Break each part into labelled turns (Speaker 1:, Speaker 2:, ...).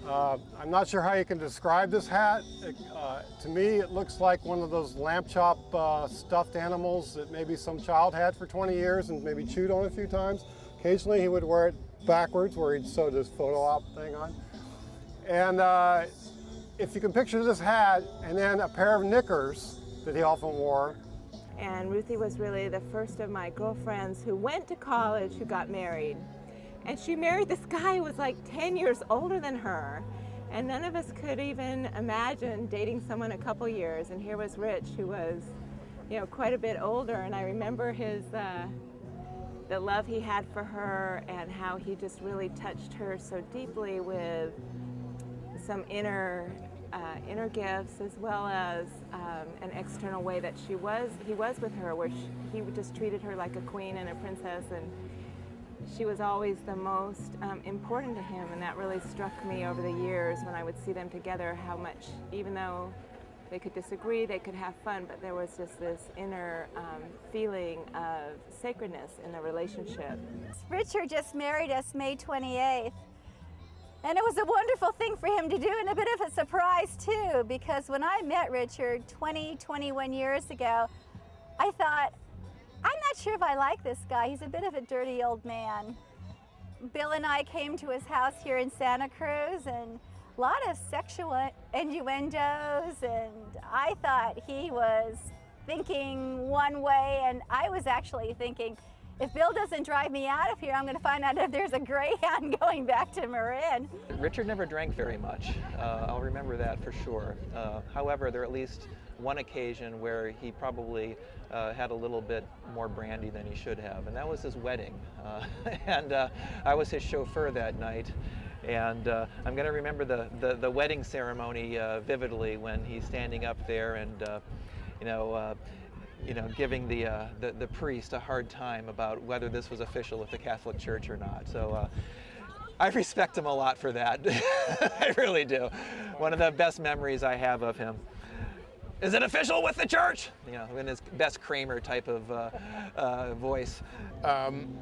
Speaker 1: I'm not sure how you can describe this hat. To me, it looks like one of those lamb chop stuffed animals that maybe some child had for 20 years and maybe chewed on a few times. Occasionally he would wear it backwards where he'd sewed his photo op thing on. And if you can picture this hat and then a pair of knickers that he often wore.
Speaker 2: And Ruthie was really the first of my girlfriends who went to college, who got married. And she married this guy who was like 10 years older than her. And none of us could even imagine dating someone a couple years. And here was Rich, who was, you know, quite a bit older. And I remember his, the love he had for her and how he just really touched her so deeply with some inner gifts, as well as an external way that he was with her, where he just treated her like a queen and a princess, and she was always the most important to him. And that really struck me over the years when I would see them together, how much, even though they could disagree, they could have fun, but there was just this inner feeling of sacredness in the relationship.
Speaker 3: Richard just married us May 28th. And it was a wonderful thing for him to do, and a bit of a surprise too, because when I met Richard 21 years ago, I thought, I'm not sure if I like this guy. He's a bit of a dirty old man. Bill and I came to his house here in Santa Cruz, and a lot of sexual innuendos, and I thought he was thinking one way, and I was actually thinking, if Bill doesn't drive me out of here, I'm going to find out if there's a Greyhound going back to Marin.
Speaker 4: Richard never drank very much. I'll remember that for sure. However, there at least one occasion where he probably had a little bit more brandy than he should have, and that was his wedding. And I was his chauffeur that night. And I'm going to remember the wedding ceremony vividly, when he's standing up there and, giving the priest a hard time about whether this was official with the Catholic Church or not. So I respect him a lot for that. I really do. One of the best memories I have of him. Is it official with the church? You know, in his best Kramer type of voice.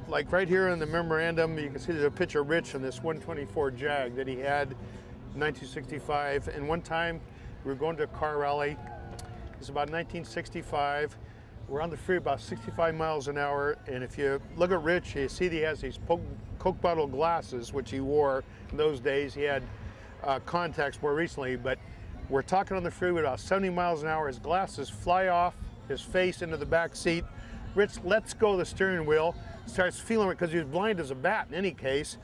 Speaker 5: Like right here in the memorandum, you can see there's a picture of Rich in this 124 Jag that he had in 1965. And one time we were going to a car rally. It was about 1965. We're on the freeway about 65 miles an hour, and if you look at Rich, you see that he has these Coke bottle glasses, which he wore in those days. He had contacts more recently, but we're talking on the freeway about 70 miles an hour. His glasses fly off his face into the back seat. Rich lets go of the steering wheel, starts feeling it because he was blind as a bat in any case,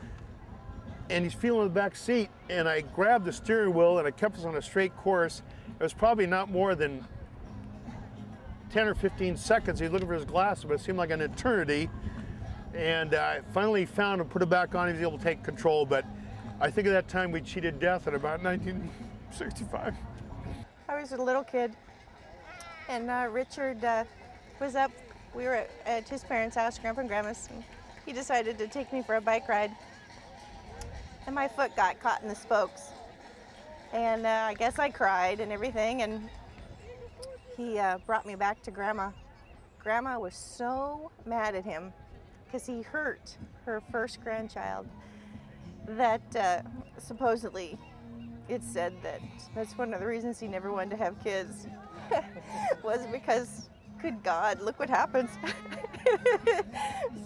Speaker 5: and he's feeling the back seat, and I grabbed the steering wheel and I kept us on a straight course. It was probably not more than 10 or 15 seconds. He was looking for his glasses, but it seemed like an eternity. And I finally found him, put it back on. He was able to take control. But I think at that time we cheated death at about 1965.
Speaker 6: I was a little kid, and Richard was up. We were at his parents' house, Grandpa and Grandma's, and he decided to take me for a bike ride. And my foot got caught in the spokes. And I guess I cried and everything, and he brought me back to Grandma. Grandma was so mad at him because he hurt her first grandchild that supposedly it said that that's one of the reasons he never wanted to have kids was because, good God, look what happens.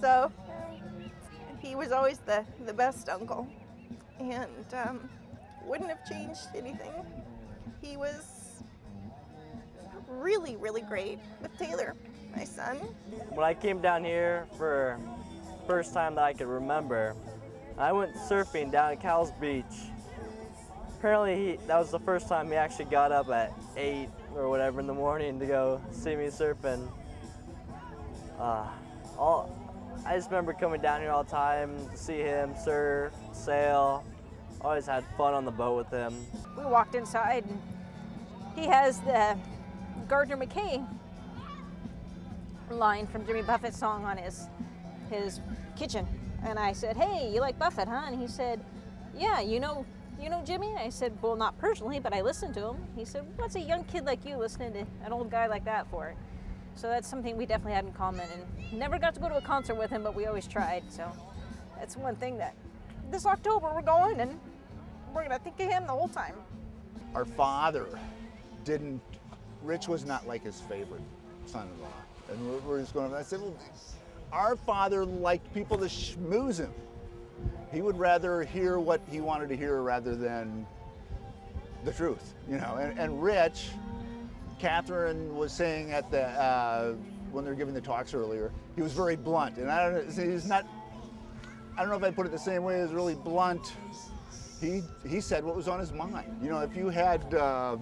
Speaker 6: So he was always the best uncle, and wouldn't have changed anything. He was really, really great with Taylor, my son.
Speaker 7: When I came down here for the first time that I could remember, I went surfing down at Cowles Beach. Apparently that was the first time he actually got up at 8 or whatever in the morning to go see me surfing. I just remember coming down here all the time to see him surf, sail. Always had fun on the boat with him.
Speaker 8: We walked inside and he has the Gardner McKay line from Jimmy Buffett's song on his kitchen. And I said, "Hey, you like Buffett, huh?" And he said, "Yeah, you know Jimmy?" And I said, "Well, not personally, but I listen to him." He said, "What's a young kid like you listening to an old guy like that for?" So that's something we definitely had in common, and never got to go to a concert with him, but we always tried. So that's one thing that this October we're going, and
Speaker 6: we're gonna think of him the whole time.
Speaker 9: Our father didn't, Rich was not like his favorite son-in-law. And we're just going, I said, well, our father liked people to schmooze him. He would rather hear what he wanted to hear rather than the truth, you know. And Rich, Catherine was saying at the, when they were giving the talks earlier, he was very blunt. And I don't know, he's not, I don't know if I put it the same way as really blunt. He said what was on his mind. You know, if you had a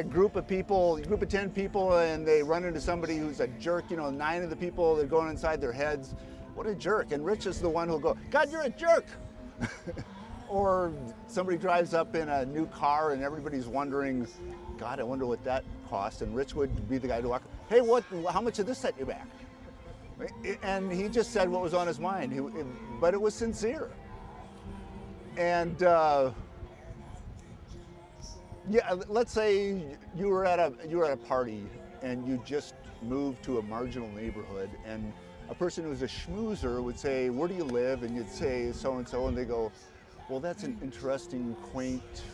Speaker 9: group of people, a group of 10 people, and they run into somebody who's a jerk, you know, 9 of the people, they're going inside their heads, what a jerk. And Rich is the one who'll go, God, you're a jerk. Or somebody drives up in a new car and everybody's wondering, God, I wonder what that cost. And Rich would be the guy to walk, hey, how much did this set you back? And he just said what was on his mind, but it was sincere. And yeah, let's say you were at a party and you just moved to a marginal neighborhood, and a person who's a schmoozer would say, where do you live? And you'd say so-and-so, and they go, well, that's an interesting, quaint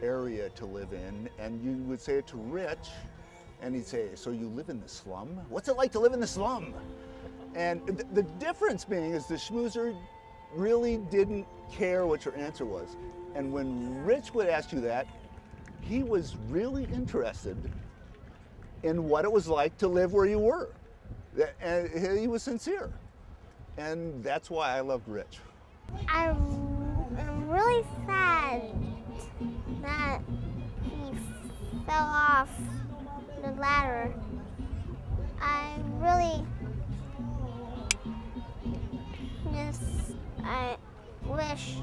Speaker 9: area to live in. And you would say it to Rich, and he'd say, so you live in the slum? What's it like to live in the slum? And the difference being is the schmoozer really didn't care what your answer was. And when Rich would ask you that, he was really interested in what it was like to live where you were. And he was sincere. And that's why I loved Rich.
Speaker 10: I'm really sad that he fell off the ladder. I wish